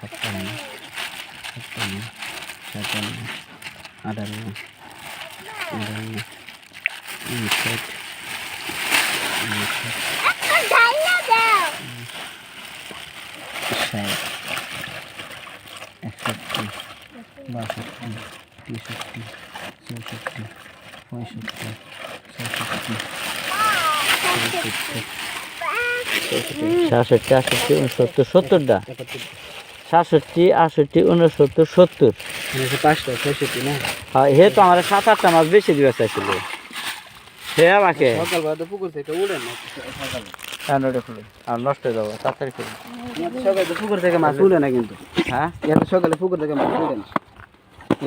57 57 58 হ্যাঁ হে তো আমার 7-8টা মাছ বেশি দিবে চাইছিল হে আমাকে সকালবেলা পুকুর থেকে উড়ে না কানোটা খুলে আর নষ্ট হয়ে যাবো তাড়াতাড়ি খুলে সকালে পুকুর থেকে মাছ উড়ে না কিন্তু হ্যাঁ এত সকালে পুকুর থেকে মাছ উড়ে না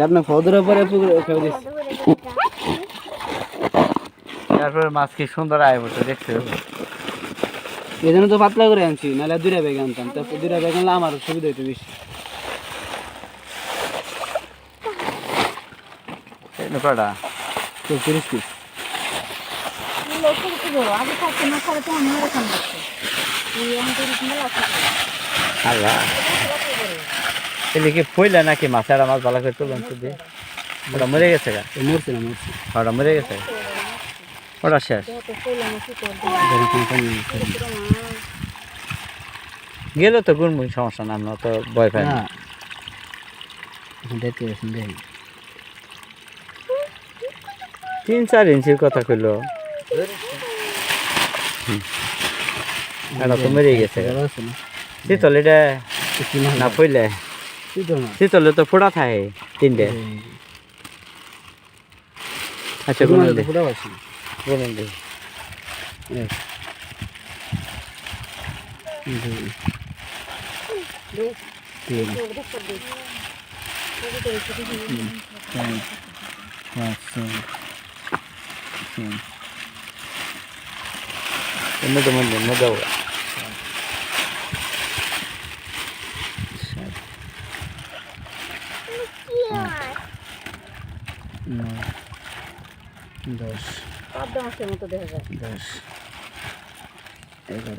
আপনার ফদরের পরে পুকুর খেয়ে দিচ্ছি তারপরে মাছ কি সুন্দর আয় বলতে দেখতে হবে এই জন্য তো পাতলা করে আনছি নাহলে 2টা ব্যাগ আনতাম তারপর 2টা ব্যাগ আনলে আমার সুবিধা হইতো বেশি কটা 30 পিস আল্লাহ এদিকে ফইলে নাকি মাছের মাছ ভালো করে তুললাম তো দিয়ে ওটা মরে গেছে গা মরছে না মরছে ওটা মরে গেছে ওটা শেষ গেলে তো গুনমুন সমস্যা না আমরা তো ভয় পাই না না এখন দেখতে পাচ্ছেন দেখি 3-4 ইঞ্চির কথা কইলো এটা তো মরে গেছে শীতল এটা না ফইলে শীতলে তো ফোড়া থাকে 3টে আচ্ছা গুনুন দে গুনুন দে 1 এমনি তো মনে মনে যাবো 10 11